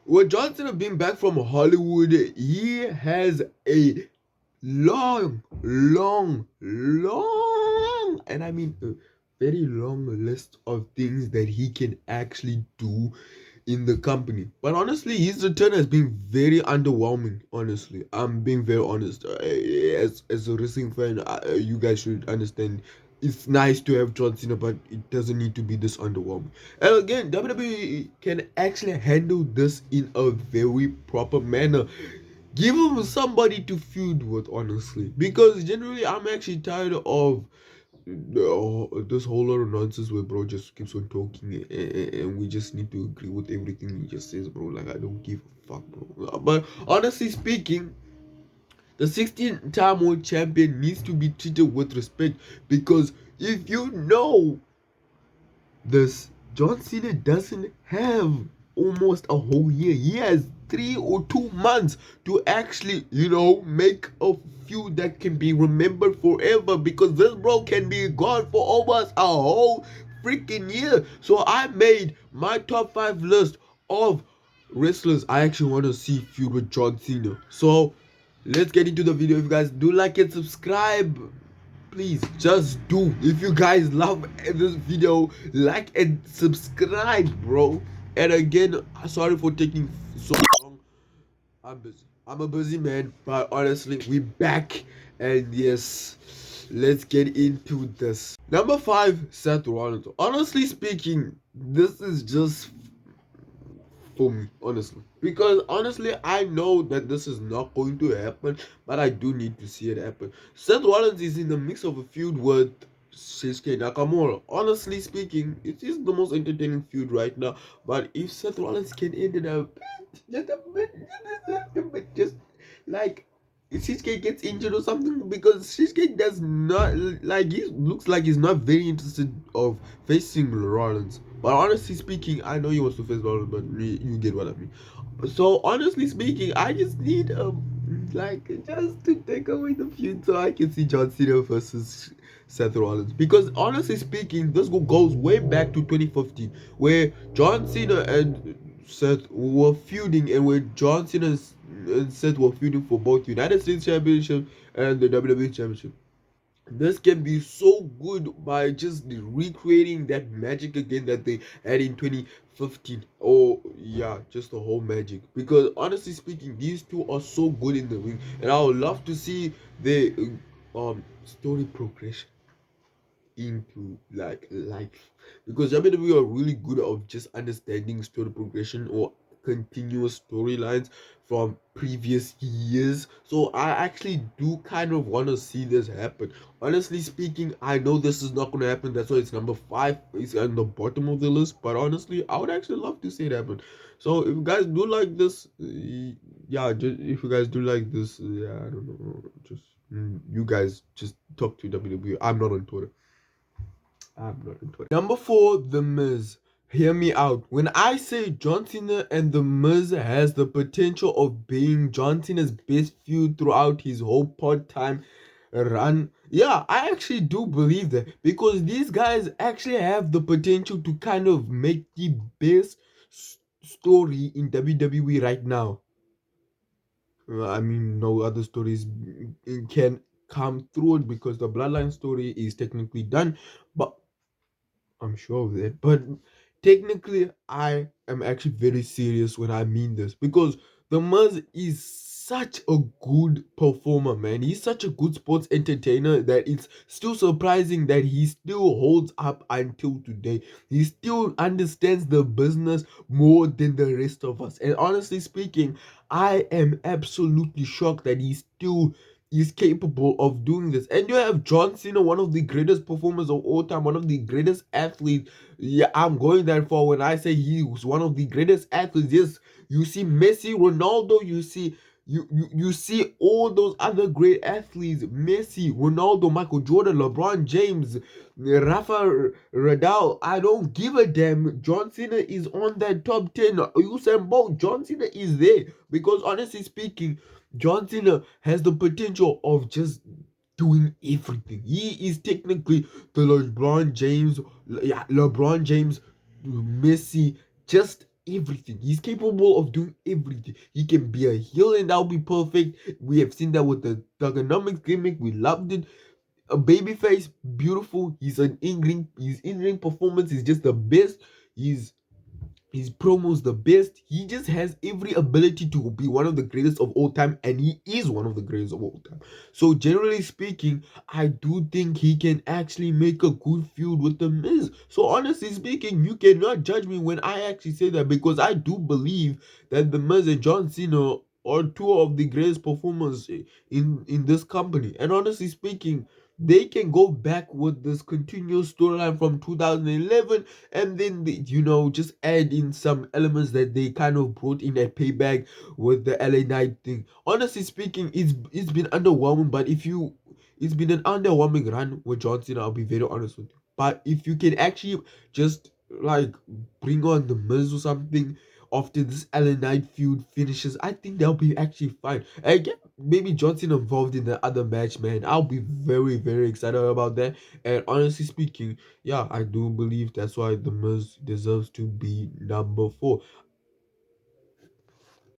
with John Cena being back from Hollywood, he has a long, and I mean a very long list of things that he can actually do in the company. But honestly, his return has been very underwhelming. Honestly, I'm being very honest. As a wrestling fan, you guys should understand. It's nice to have John Cena, but it doesn't need to be this underwhelming. And again, WWE can actually handle this in a very proper manner. Give him somebody to feud with, honestly, because generally I'm actually tired of this whole lot of nonsense where bro just keeps on talking, and we just need to agree with everything he just says, bro. Like, I don't give a fuck, bro. But honestly speaking, the 16-time world champion needs to be treated with respect, because if you know this, John Cena doesn't have almost a whole year. He has 3 or 2 months to actually, make a feud that can be remembered forever, because this bro can be gone for almost a whole freaking year. So I made my top 5 list of wrestlers I actually want to see feud with John Cena. So let's get into the video. If you guys do like it, subscribe. Please just do. If you guys love this video, like and subscribe, bro. And again, sorry for taking so long. I'm busy. I'm a busy man, but honestly, we back. And yes, let's get into this. Number 5, Seth Rollins. Honestly speaking, this is just for me, honestly, because honestly I know that this is not going to happen, but I do need to see it happen. Seth Rollins is in the mix of a feud with Shinsuke Nakamura. Honestly speaking, it is the most entertaining feud right now, but if Seth Rollins can end it up just a bit, just like Shinsuke gets injured or something, because Shinsuke does not, like, he looks like he's not very interested of facing Rollins. But honestly speaking, I know he wants to face Rollins, but you get what I mean. So honestly speaking, I just need like, just to take away the feud so I can see John Cena versus Seth Rollins. Because honestly speaking, this goes way back to 2015, where John Cena and Seth were feuding, and where John Cena and Seth were feuding for both United States Championship and the WWE Championship. This can be so good by just recreating that magic again that they had in 2015. Oh yeah, just the whole magic. Because honestly speaking, these two are so good in the ring, and I would love to see the story progression into like life, because WWE are really good of just understanding story progression or continuous storylines from previous years. So I actually do kind of want to see this happen. Honestly speaking, I know this is not going to happen. That's why it's number 5. It's on the bottom of the list. But honestly, I would actually love to see it happen. So if you guys do like this, yeah, if you guys do like this, yeah, I don't know, just you guys just talk to WWE. I'm not on Twitter. I'm not into it. Number 4, The Miz. Hear me out. When I say John Cena and The Miz has the potential of being John Cena's best feud throughout his whole part-time run, yeah, I actually do believe that, because these guys actually have the potential to kind of make the best story in WWE right now. I mean, no other stories can come through it, because the Bloodline story is technically done, but I'm sure of that. But technically, I am actually very serious when I mean this, because the Miz is such a good performer, man. He's such a good sports entertainer that it's still surprising that he still holds up until today. He still understands the business more than the rest of us. And honestly speaking, I am absolutely shocked that he still is capable of doing this. And you have John Cena, one of the greatest performers of all time, one of the greatest athletes. Yeah, I'm going that far when I say he was one of the greatest athletes. Yes, you see Messi, Ronaldo, you see all those other great athletes: Messi, Ronaldo, Michael Jordan, LeBron James, Rafa Radal. I don't give a damn. John Cena is on that top 10. Usain Bolt, John Cena is there, because honestly speaking, John Cena has the potential of just doing everything. He is technically the LeBron James, yeah, LeBron James, Messi, just everything. He's capable of doing everything. He can be a heel and that'll be perfect. We have seen that with the Thugonomics gimmick. We loved it. A babyface, beautiful. His in-ring performance is just the best. He's his promos the best. He just has every ability to be one of the greatest of all time, and he is one of the greatest of all time. So generally speaking, I do think he can actually make a good feud with the Miz. So honestly speaking, you cannot judge me when I actually say that, because I do believe that the Miz and John Cena are two of the greatest performers in this company. And honestly speaking, they can go back with this continuous storyline from 2011, and then just add in some elements that they kind of brought in at Payback with the LA Knight thing. Honestly speaking, it's been underwhelming, but if you it's been an underwhelming run with John Cena, I'll be very honest with you. But if you can actually just like bring on the Miz or something after this LA Knight feud finishes, I think they'll be actually fine. Again, maybe John Cena involved in the other match, man. I'll be very, very excited about that. And honestly speaking, yeah, I do believe that's why the Miz deserves to be number 4.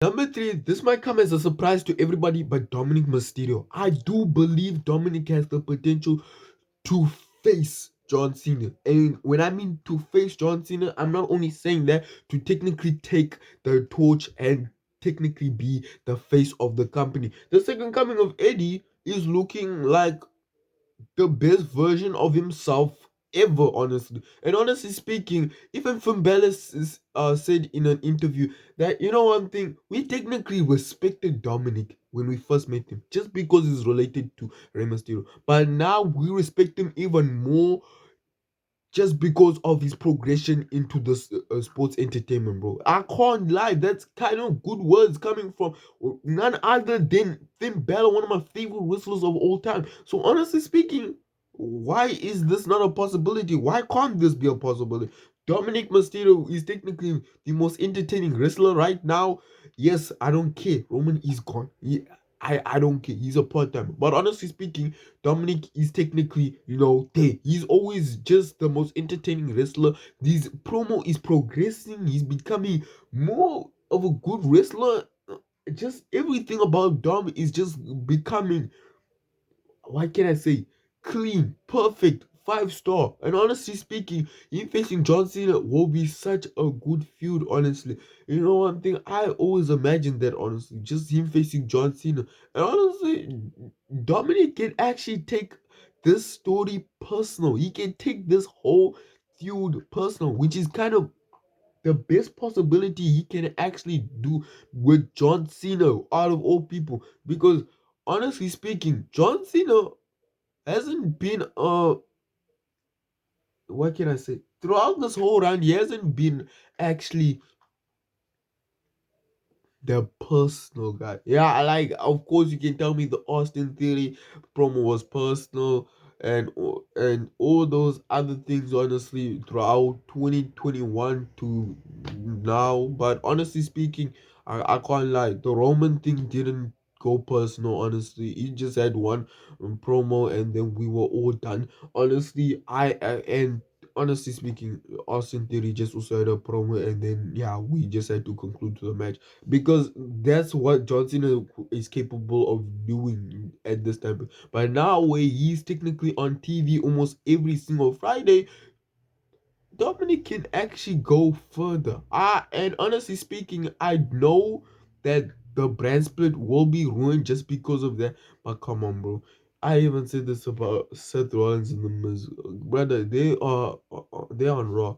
Number 3, this might come as a surprise to everybody, but Dominic Mysterio. I do believe Dominic has the potential to face John Cena. And when I mean to face John Cena, I'm not only saying that to technically take the torch and technically be the face of the company. The second coming of Eddie is looking like the best version of himself ever, honestly. And honestly speaking, even Finn Balor said in an interview that, one thing, we technically respected Dominic when we first met him just because he's related to Rey Mysterio, but now we respect him even more just because of his progression into this sports entertainment, bro. I can't lie. That's kind of good words coming from none other than Finn Balor, one of my favorite wrestlers of all time. So honestly speaking, why is this not a possibility? Why can't this be a possibility? Dominic Mysterio is technically the most entertaining wrestler right now. Yes, I don't care. Roman is gone. I don't care. He's a part time. But honestly speaking, Dominic is technically, there. He's always just the most entertaining wrestler. This promo is progressing. He's becoming more of a good wrestler. Just everything about Dom is just becoming, what can I say, clean, perfect, 5 star. And honestly speaking, him facing John Cena will be such a good feud, honestly. You know one thing, I always imagined that, honestly, just him facing John Cena. And honestly, Dominic can actually take this story personal. He can take this whole feud personal, which is kind of the best possibility he can actually do with John Cena out of all people. Because honestly speaking, John Cena hasn't been what can I say? Throughout this whole run, he hasn't been actually the personal guy. Yeah, I like. Of course, you can tell me the Austin Theory promo was personal, and all those other things. Honestly, throughout 2021 to now, but honestly speaking, I can't lie. The Roman thing didn't go personal. Honestly, he just had one promo, and then we were all done. Honestly, and honestly speaking, Austin Theory just also had a promo, and then yeah, we just had to conclude to the match because that's what John Cena is capable of doing at this time. But now, where he's technically on TV almost every single Friday, Dominic can actually go further. And honestly speaking, I know that the brand split will be ruined just because of that. But come on, bro. I even said this about Seth Rollins and the Miz, brother. They're on Raw.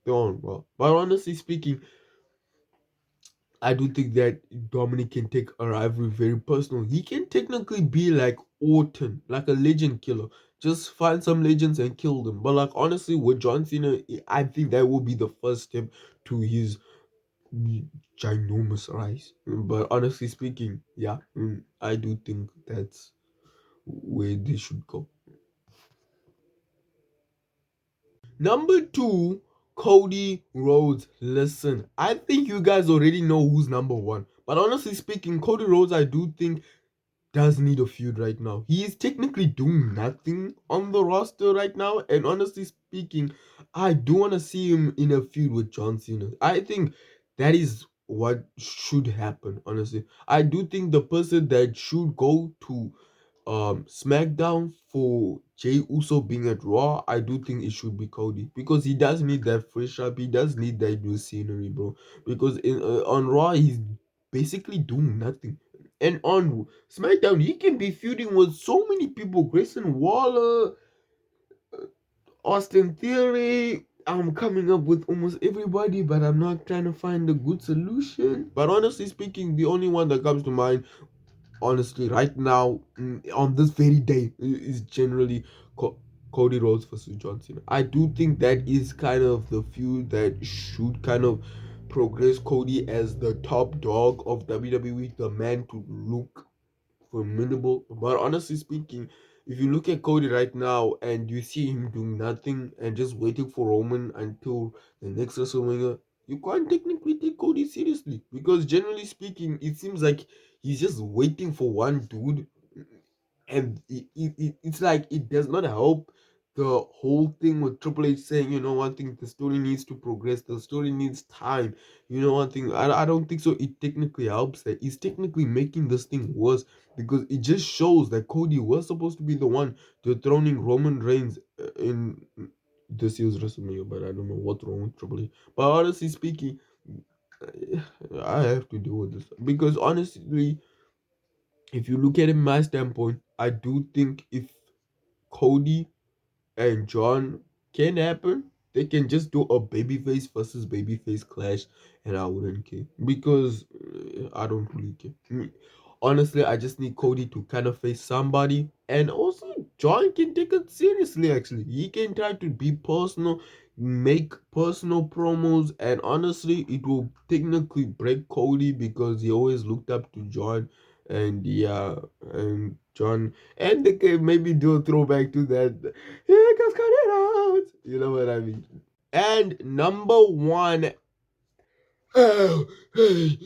They're on Raw. But honestly speaking, I do think that Dominic can take a rivalry very personal. He can technically be like Orton, like a legend killer. Just find some legends and kill them. But like honestly, with John Cena, I think that will be the first step to his ginormous rise. But honestly speaking, yeah, I do think that's where they should go. Number 2, Cody Rhodes. Listen, I think you guys already know who's number 1. But honestly speaking, Cody Rhodes, I do think does need a feud right now. He is technically doing nothing on the roster right now, and honestly speaking, I do want to see him in a feud with John Cena. I think that is what should happen. Honestly, I do think the person that should go to SmackDown for Jey Uso being at Raw, I do think it should be Cody because he does need that fresh up. He does need that new scenery, bro. Because on Raw he's basically doing nothing, and on SmackDown he can be feuding with so many people: Grayson Waller, Austin Theory. I'm coming up with almost everybody, but I'm not trying to find a good solution. But honestly speaking, the only one that comes to mind honestly right now, on this very day, is generally Cody Rhodes versus John Cena. I do think that is kind of the feud that should kind of progress Cody as the top dog of WWE, the man to look formidable. But honestly speaking, if you look at Cody right now and you see him doing nothing and just waiting for Roman until the next WrestleMania, you can't technically take Cody seriously because generally speaking, it seems like he's just waiting for one dude, and it's like it does not help the whole thing with Triple H saying, one thing, the story needs to progress, the story needs time. One thing, I don't think so. It technically helps that it's technically making this thing worse because it just shows that Cody was supposed to be the one dethroning Roman Reigns in this year's WrestleMania, but I don't know what's wrong with Triple H. But honestly speaking, I have to deal with this because honestly, if you look at it from my standpoint, I do think if Cody and John can happen, they can just do a babyface versus babyface clash, and I wouldn't care because I don't really care. Honestly, I just need Cody to kind of face somebody, and also John can take it seriously. Actually, he can try to be personal, make personal promos, and honestly, it will technically break Cody because he always looked up to John, and yeah, and John, and they can maybe do a throwback to that. Yeah, just cut it out. You know what I mean? And number one, oh, hey,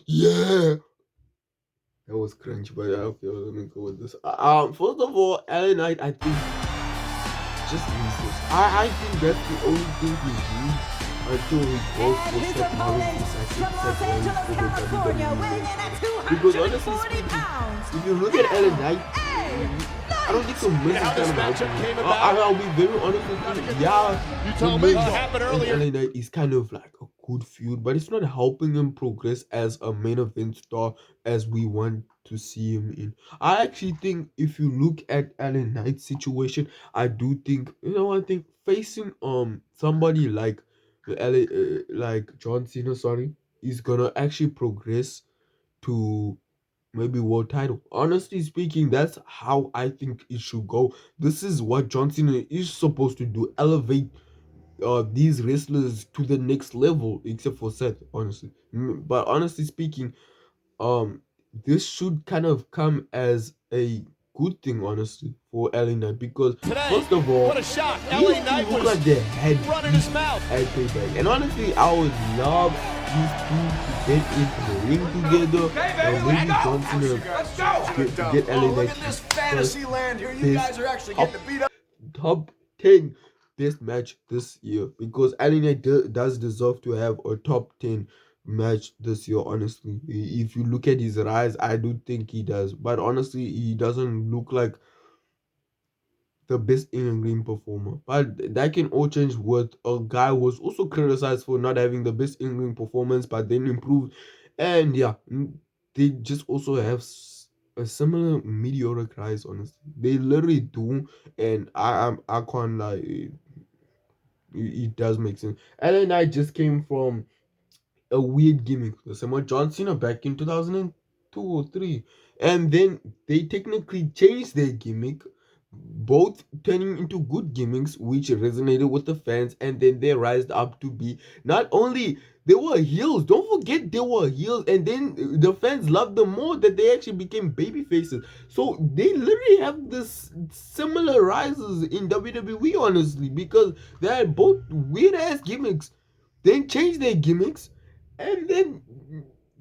yeah. That was cringe, but yeah, okay, let me go with this. First of all, LA Knight, I think just useless. I think that's the only thing he needs until he goes for Seth Rollins to Seth Rollins for the WWE. Because honestly speaking, if you look at LA Knight, I don't think so many kind of helping. I'll be very honest with you. Yeah, You told me what happened earlier. LA Knight is kind of like a good feud, but it's not helping him progress as a main event star as we want to see him in. I actually think if you look at LA Knight's situation, I do think I think facing somebody like LA like John Cena, sorry, is gonna actually progress to maybe world title. Honestly speaking, that's how I think it should go. This is what John Cena is supposed to do: elevate these wrestlers to the next level, except for Seth, honestly. But honestly speaking, um this should kind of come as a good thing, honestly, for LA Knight because Today, first of all, what a shock. these LA two Knight look was like they had running his mouth. at payback, and honestly, I would love these two to get into the ring together, and maybe John Cena get LA Look Knight at this to fantasy land here. You guys are actually getting to beat up. top 10 best match this year because Alina does deserve to have a top 10 match this year. Honestly, if you look at his rise, I do think he does, but honestly he doesn't look like the best in ring performer. But that can all change with a guy who was also criticized for not having the best in ring performance, but then improved. And yeah, they just also have a similar mediocre rise. Honestly, they literally do, and I can't lie. It does make sense. And then I just came from a weird gimmick. The same with John Cena back in 2002 or 3. And then they technically changed their gimmick, both turning into good gimmicks, which resonated with the fans. And then they rised up to be not only they were heels, don't forget they were heels, and then the fans loved them more that they actually became baby faces. So they literally have this similar rises in WWE, honestly, because they had both weird ass gimmicks, then changed their gimmicks, and then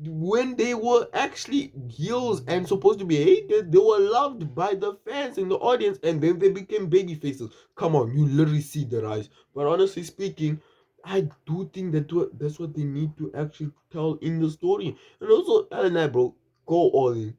when they were actually heels and supposed to be hated, they were loved by the fans and the audience, and then they became baby faces. Come on, you literally see the rise. But honestly speaking, I do think that's what they need to actually tell in the story. And also, Ellen, bro, go all in.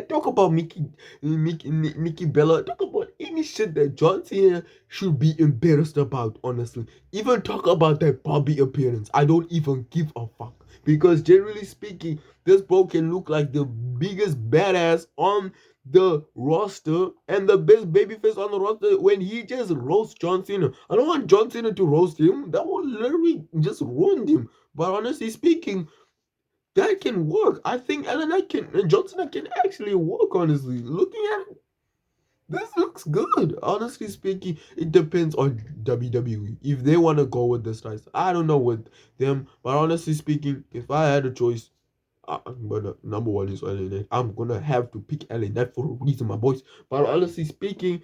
Talk about Nikki Bella. Talk about any shit that John Cena should be embarrassed about. Honestly, even talk about that Bobby appearance. I don't even give a fuck, because generally speaking, this bro can look like the biggest badass on the roster and the best babyface on the roster when he just roasts John Cena. I don't want John Cena to roast him. That will literally just ruin him. But honestly speaking, that can work. I think Elena can and John Cena can actually work. Honestly, looking at it, this looks good. Honestly speaking, it depends on WWE if they want to go with this guys. I don't know with them, but honestly speaking, if I had a choice, I'm gonna number one is LA. I'm gonna have to pick LA for a reason, my boys. But honestly speaking,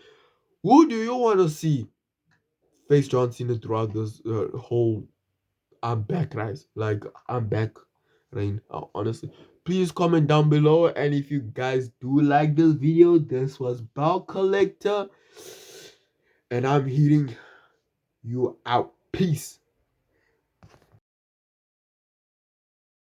who do you want to see face John Cena throughout this whole I'm back rise? Like I'm back reign. Honestly, please comment down below. And if you guys do like this video, this was Ball Collector, and I'm hitting you out. Peace.